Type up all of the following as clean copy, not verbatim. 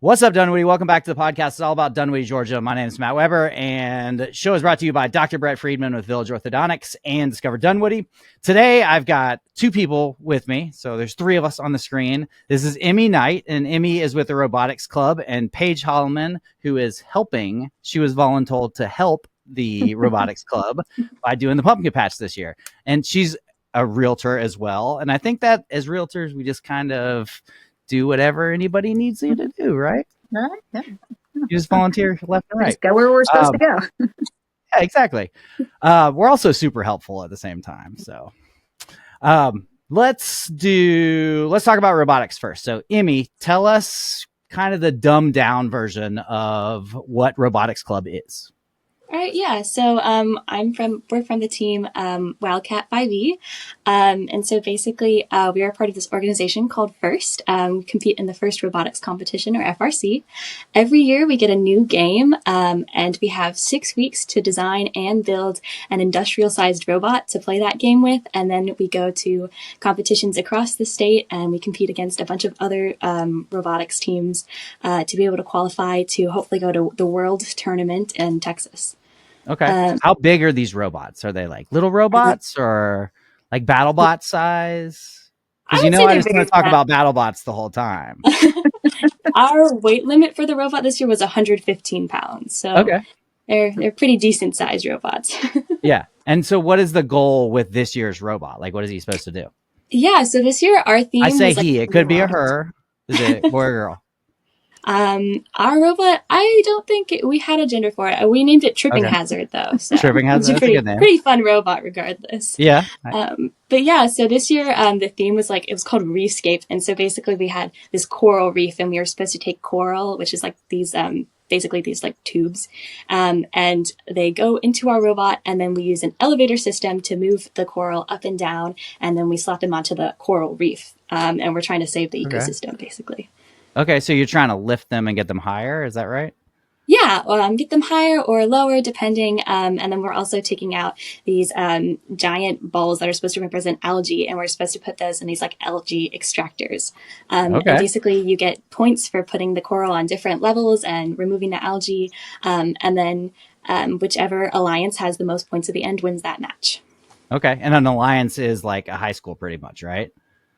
What's up, Dunwoody? Welcome back to the podcast. It's all about Dunwoody, Georgia. My name is Matt Weber, and the show is brought to you by Dr. Brett Friedman with Village Orthodontics and Discover Dunwoody. Today, I've got two people with me, so there's three of us on the screen. This is Emmy Knight, and Emmy is with the Robotics Club, and Paige Holliman, who is helping. She was voluntold to help the Robotics Club by doing the pumpkin patch this year, and she's a realtor as well. And I think that as realtors, we just kind of do whatever anybody needs you to do, right? All right. Yeah. You just volunteer left and right. Just go where we're supposed to go. Yeah, exactly. We're also super helpful at the same time. So let's talk about robotics first. So Emmy, tell us kind of the dumbed down version of what Robotics Club is. All right, yeah. So we're from the team Wildcat 5e. And so basically we are part of this organization called FIRST. We compete in the First Robotics Competition, or FRC. Every year we get a new game, and we have 6 weeks to design and build an industrial-sized robot to play that game with. And then we go to competitions across the state, and we compete against a bunch of other robotics teams to be able to qualify to hopefully go to the World Tournament in Texas. Okay. How big are these robots? Are they like little robots or like BattleBot size? Because I just want to talk about BattleBots the whole time. Our weight limit for the robot this year was 115 pounds. So they're pretty decent sized robots. Yeah. And so what is the goal with this year's robot? Like, what is he supposed to do? Yeah. So this year our theme was he. It could be a her. Is it boy or girl? Our robot, I don't think we had a gender for it. We named it Tripping Hazard, though. So Tripping Hazard, it's a pretty fun robot, regardless. Yeah. But yeah, so this year, the theme was it was called Reefscape, and so basically we had this coral reef, and we were supposed to take coral, which is like these basically these like tubes, and they go into our robot, and then we use an elevator system to move the coral up and down, and then we slap them onto the coral reef, and we're trying to save the ecosystem, basically. Okay, so you're trying to lift them and get them higher, is that right? Yeah, get them higher or lower, depending. And then we're also taking out these giant balls that are supposed to represent algae, and we're supposed to put those in these like algae extractors. And basically, you get points for putting the coral on different levels and removing the algae. And then whichever alliance has the most points at the end wins that match. Okay, and an alliance is like a high school, pretty much, right?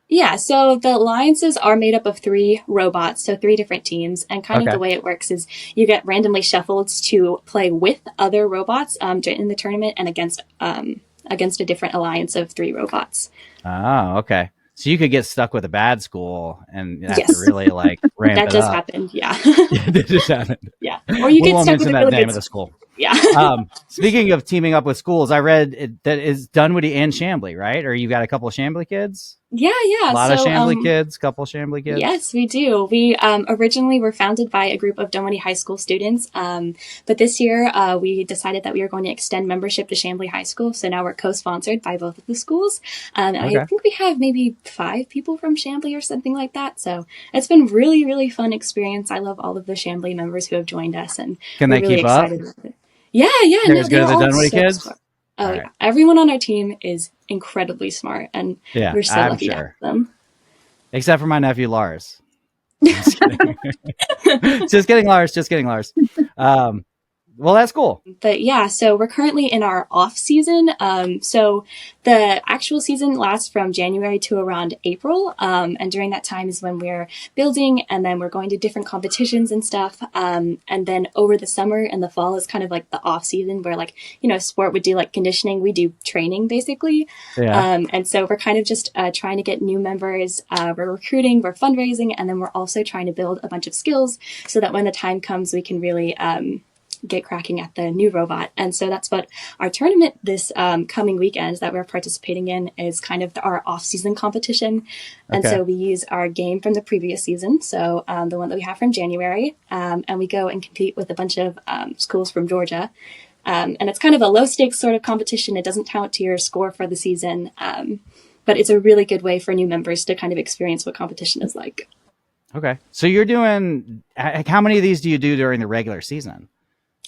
Yeah, so the alliances are made up of 3 robots, so 3 different teams, and kind of the way it works is you get randomly shuffled to play with other robots in the tournament and against a different alliance of 3 robots. Oh, okay. So you could get stuck with a bad school and have to really like ramp that it just up. happened, yeah. Yeah, that just happened. Yeah, or you get stuck with that name of the school. Yeah. Speaking of teaming up with schools, I read that is Dunwoody and Chambly, right? Or you got a couple of Chambly kids? Yeah. A lot of Chambly kids, couple Chambly kids. Yes, we do. We originally were founded by a group of Dunwoody High School students, but this year we decided that we were going to extend membership to Chambly High School. So now we're co-sponsored by both of the schools. I think we have maybe 5 people from Chambly or something like that. So it's been really, really fun experience. I love all of the Chambly members who have joined us, and can they really keep up? Yeah. They're as good as the Dunwoody kids? Smart. Oh, yeah. Everyone on our team is incredibly smart, and we're so lucky to have them. Except for my nephew, Lars. Just kidding. Just kidding, Lars. Well, that's cool. But yeah, so we're currently in our off season. So the actual season lasts from January to around April. And during that time is when we're building, and then we're going to different competitions and stuff. And then over the summer and the fall is kind of like the off season where sport would do like conditioning. We do training basically. Yeah. And so we're kind of just trying to get new members. We're recruiting, we're fundraising, and then we're also trying to build a bunch of skills so that when the time comes, we can really, get cracking at the new robot. And so that's what our tournament this coming weekend that we're participating in is kind of our off-season competition. And so we use our game from the previous season, so the one that we have from January, and we go and compete with a bunch of schools from Georgia. And it's kind of a low-stakes sort of competition. It doesn't count to your score for the season, but it's a really good way for new members to kind of experience what competition is like. Okay. So you're doing, how many of these do you do during the regular season?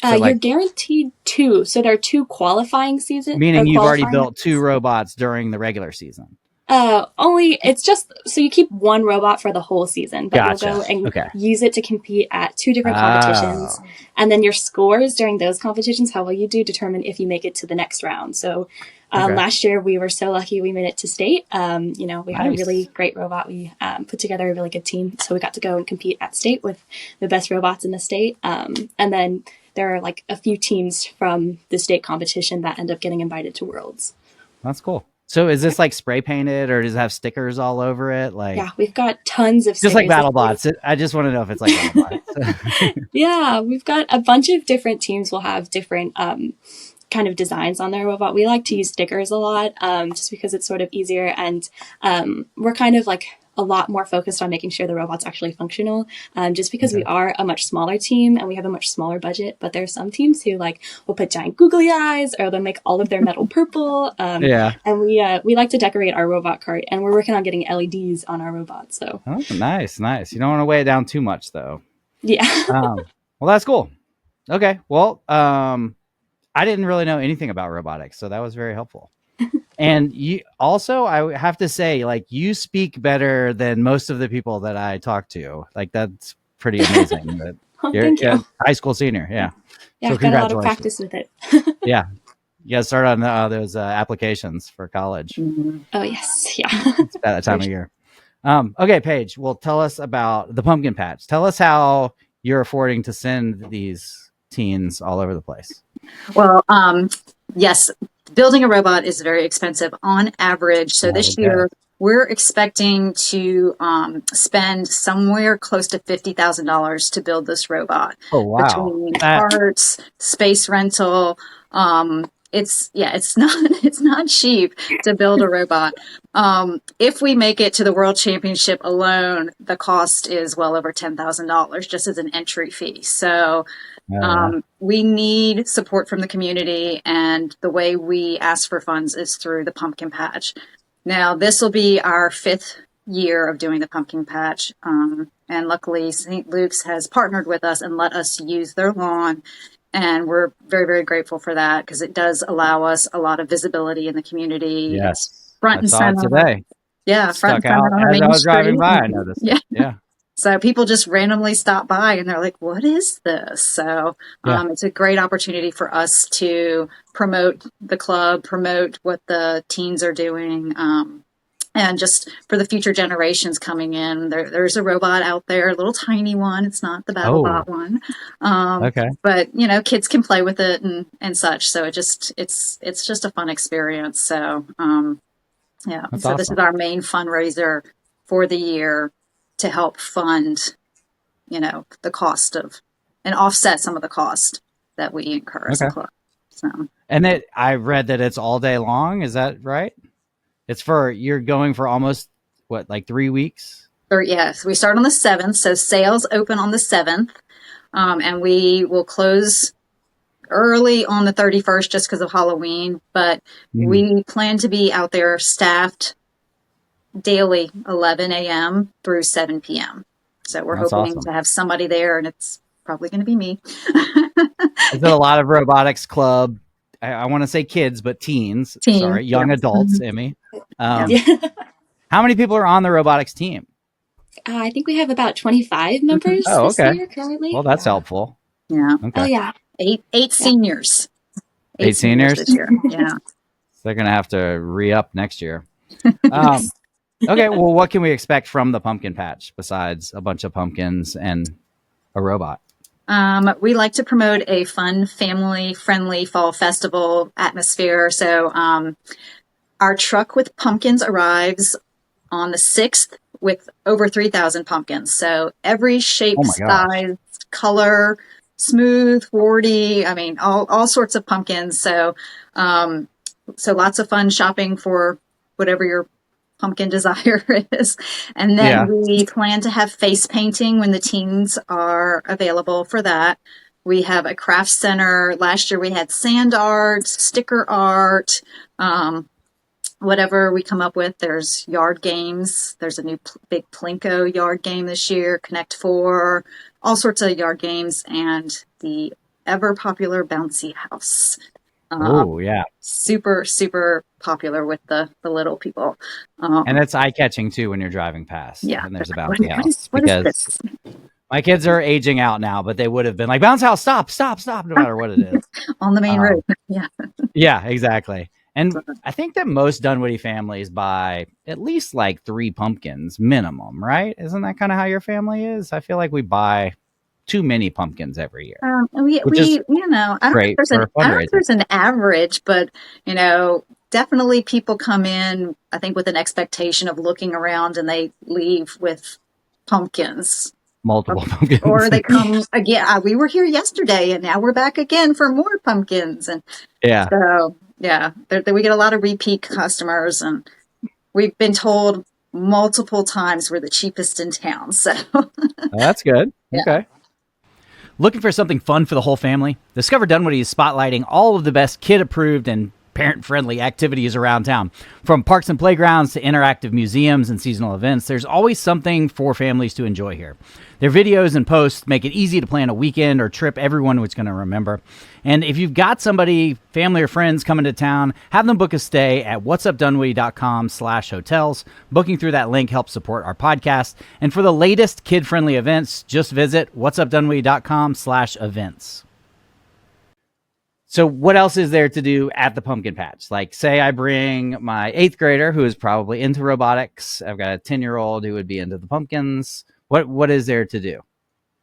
So you're guaranteed 2. So there are 2 qualifying seasons. Meaning you've already built 2 robots during the regular season. Only it's just so you keep one robot for the whole season, but you'll go Gotcha. and Okay. use it to compete at two different competitions. Oh, And then your scores during those competitions, how well you do, determine if you make it to the next round. So okay. last year we were so lucky we made it to state. We had a really Nice. great robot. We put together a really good team. So we got to go and compete at state with the best robots in the state. And then there are like a few teams from the state competition that end up getting invited to Worlds. That's cool. So is this like spray painted or does it have stickers all over it? Like Yeah, we've got tons of just like stickers. BattleBots. I just want to know if it's like BattleBots. Yeah, we've got a bunch of different teams will have different kind of designs on their robot. We like to use stickers a lot just because it's sort of easier. And we're kind of like a lot more focused on making sure the robot's actually functional just because we are a much smaller team and we have a much smaller budget. But there are some teams who like will put giant googly eyes or they'll make all of their metal purple. Yeah. And we like to decorate our robot cart and we're working on getting LEDs on our robot. So Oh, nice. You don't want to weigh it down too much though. yeah. Well, that's cool. Okay. Well, I didn't really know anything about robotics, so that was very helpful. And you also, I have to say, like, you speak better than most of the people that I talk to. Like, that's pretty amazing. But Oh, you're thank you. a high school senior. Yeah. Yeah, So I've got a lot of congratulations. practice with it. Yeah. You got to start on those applications for college Oh, yes. Yeah. at that time of year. Okay, Paige, well, tell us about the pumpkin patch. Tell us how you're affording to send these teens all over the place. Well, yes, building a robot is very expensive on average. So this year we're expecting to spend somewhere close to $50,000 to build this robot. Oh, wow. Between parts, space rental. It's not cheap to build a robot. If we make it to the World Championship alone, the cost is well over $10,000 just as an entry fee. So we need support from the community, and the way we ask for funds is through the pumpkin patch. Now, this will be our 5th year of doing the pumpkin patch, and luckily St. Luke's has partnered with us and let us use their lawn, and we're very, very grateful for that because it does allow us a lot of visibility in the community. Yes, it's front and center today. Yeah, front and Stuck out center on as I was driving by. I noticed. Yeah. So people just randomly stop by and they're like, what is this? So it's a great opportunity for us to promote the club, promote what the teens are doing, and just for the future generations coming in. There's a robot out there, a little tiny one. It's not the BattleBot one. But, kids can play with it and such. So it's just a fun experience. So, That's so awesome. This is our main fundraiser for the year to help fund, the cost of and offset some of the cost that we incur as a club. So, and I read that it's all day long. Is that right? You're going for almost like 3 weeks? Yes, we start on the 7th. So sales open on the 7th, and we will close early on the 31st just because of Halloween. But we plan to be out there staffed daily 11 a.m. through 7 p.m. So we're hoping to have somebody there, and it's probably going to be me. Is it a lot of robotics club? I want to say kids, but teens. Sorry, young adults, Emmy. How many people are on the robotics team? I think we have about 25 members this year currently. Well, that's helpful. Yeah. Okay. Oh, yeah. Eight seniors. 8 seniors this year. Yeah. So they're going to have to re-up next year. Okay, well, what can we expect from the pumpkin patch besides a bunch of pumpkins and a robot? We like to promote a fun, family-friendly fall festival atmosphere. So our truck with pumpkins arrives on the 6th with over 3,000 pumpkins. So every shape, size, color, smooth, warty, all sorts of pumpkins. So lots of fun shopping for whatever your pumpkin desire is. And then we plan to have face painting when the teens are available for that. We have a craft center. Last year we had sand art, sticker art, whatever we come up with. There's yard games. There's a new big Plinko yard game this year, Connect 4, all sorts of yard games, and the ever popular bouncy house. Oh, yeah. Super, super popular with the little people. And it's eye catching too when you're driving past Yeah. and there's a What, bouncy house, what is because this? my kids are aging out now, but they would have been like, bounce house, stop, stop, stop, no matter what it is. On the main road. Yeah. Yeah, exactly. And I think that most Dunwoody families buy at least like 3 pumpkins minimum, right? Isn't that kind of how your family is? I feel like we buy too many pumpkins every year, which is You know, great for a I don't know if fundraiser. there's an average, but you know, definitely people come in, I think, with an expectation of looking around, and they leave with pumpkins. Multiple pumpkins. Or they come again. We were here yesterday, and now we're back again for more pumpkins. And Yeah. so, yeah, we get a lot of repeat customers, and we've been told multiple times we're the cheapest in town. So Oh, that's good. Yeah. Okay. Looking for something fun for the whole family? Discover Dunwoody is spotlighting all of the best kid-approved and parent-friendly activities around town. From parks and playgrounds to interactive museums and seasonal events, there's always something for families to enjoy here. Their videos and posts make it easy to plan a weekend or trip everyone was going to remember. And if you've got somebody, family or friends coming to town, have them book a stay at whatsupdunwoody.com/hotels. Booking through that link helps support our podcast. And for the latest kid-friendly events, just visit whatsupdunwoody.com/events. So what else is there to do at the pumpkin patch? Like, say I bring my 8th grader who is probably into robotics. I've got a 10-year-old who would be into the pumpkins. What is there to do?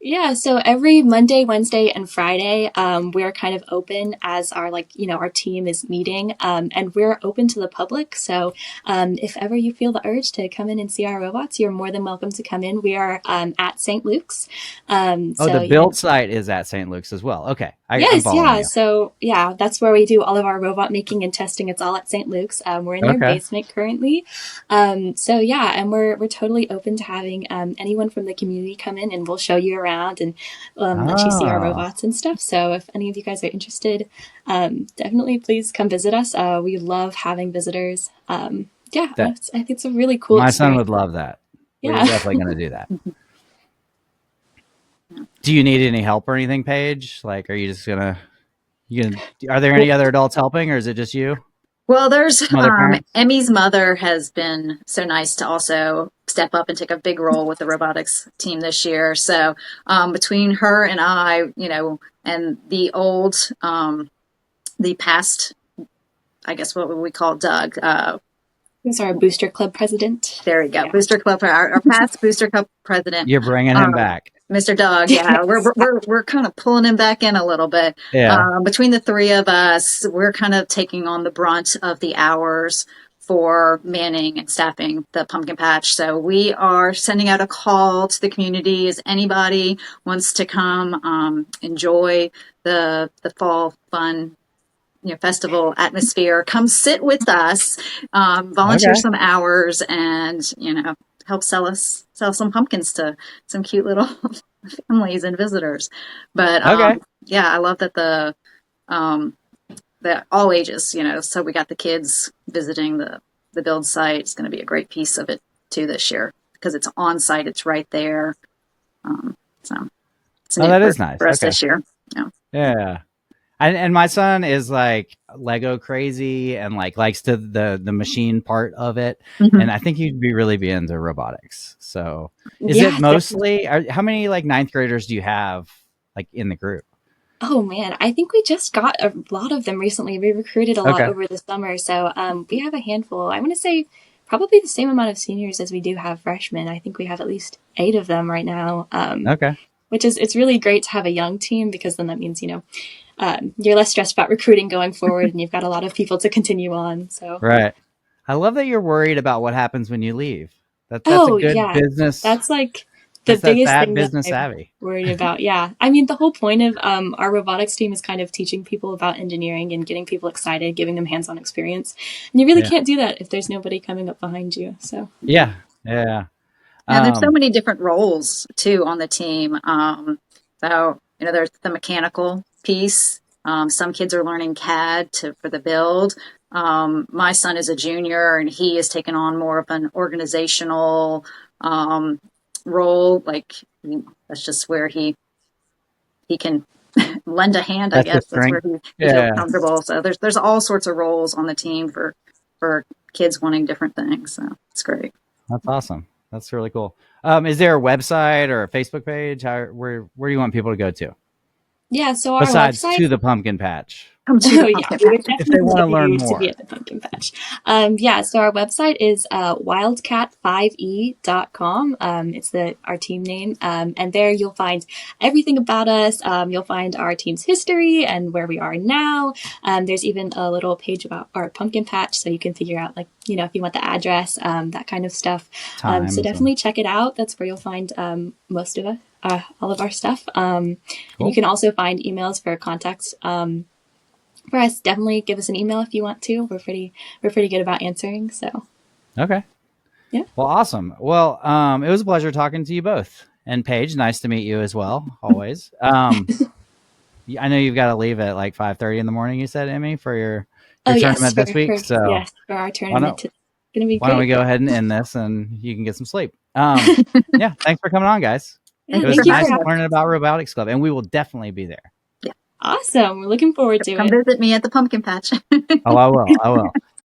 Yeah, so every Monday, Wednesday, and Friday, we're kind of open as our our team is meeting, and we're open to the public. So if ever you feel the urge to come in and see our robots, you're more than welcome to come in. We are at St. Luke's. The build site is at St. Luke's as well. Okay. Yes, yeah. You. So yeah, that's where we do all of our robot making and testing. It's all at St. Luke's. We're in their basement currently. So yeah, and we're totally open to having anyone from the community come in, and we'll show you around and let you see our robots and stuff. So if any of you guys are interested, definitely please come visit us. We love having visitors. I think it's a really cool My experience. son would love that. Yeah. We're definitely going to do that. Do you need any help or anything, Paige? Like, are you just are there any other adults helping, or is it just you? Well, there's Emmy's mother has been so nice to also step up and take a big role with the robotics team this year. So between her and I, and the past, I guess what would we call Doug? Who's our Booster Club president? There you go, yeah. Booster Club, our past Booster Club president. You're bringing him back. Mr. Dog, yeah, we're kind of pulling him back in a little bit. Yeah. Between the 3 of us, we're kind of taking on the brunt of the hours for manning and staffing the pumpkin patch. So we are sending out a call to the community. As anybody wants to come enjoy the fall fun, festival atmosphere, come sit with us, volunteer some hours, and help sell some pumpkins to some cute little families and visitors. But I love that the all ages, so we got the kids visiting the build site. It's going to be a great piece of it too this year because it's on site. It's right there. So that is nice for us this year. Yeah. And my son is like Lego crazy and likes the machine part of it. Mm-hmm. And I think he'd really be into robotics. So is it mostly, how many 9th graders do you have in the group? Oh man, I think we just got a lot of them recently. We recruited a lot over the summer. So we have a handful. I want to say probably the same amount of seniors as we do have freshmen. I think we have at least 8 of them right now. Which it's really great to have a young team because then that means, you're less stressed about recruiting going forward and you've got a lot of people to continue on. So right. I love that you're worried about what happens when you leave. That's a good business. That's the biggest thing business that I'm savvy. worried about. Yeah. I mean, the whole point of our robotics team is kind of teaching people about engineering and getting people excited, giving them hands-on experience. And you really can't do that if there's nobody coming up behind you. So yeah. There's so many different roles too on the team. So there's the mechanical piece. Some kids are learning CAD for the build. My son is a junior and he is taking on more of an organizational role. That's just where he can lend a hand, I That's the guess. That's strength. where he feels Yeah, comfortable. So there's all sorts of roles on the team for kids wanting different things. So it's great. that's awesome. That's really cool. Is there a website or a Facebook page? Where do you want people to go to Yeah, so our besides website. to the pumpkin patch? Come to Oh the yeah, pumpkin we would patch. If they definitely want to love learn you to be more. at the pumpkin patch. Yeah, so our website is wildcat5e.com. It's our team name, and there you'll find everything about us. You'll find our team's history and where we are now. There's even a little page about our pumpkin patch, so you can figure out, like, if you want the address, that kind of stuff. Times So and- definitely check it out. That's where you'll find most of all of our stuff. And Cool. you can also find emails for contacts. For us, definitely give us an email if you want to. We're pretty good about answering. So Okay. Yeah. Well, awesome. Well, it was a pleasure talking to you both. And Paige, nice to meet you as well. Always. I know you've got to leave at like 5:30 in the morning. You said, Emmy, for your tournament this week. So for our tournament, it's going to be why don't we great. go ahead and end this, and you can get some sleep. Yeah. Thanks for coming on, guys. Yeah, It was thank you nice for having learning about Robotics Club, and we will definitely be there. Awesome. We're looking forward to Come it. visit me at the pumpkin patch. Oh, I will.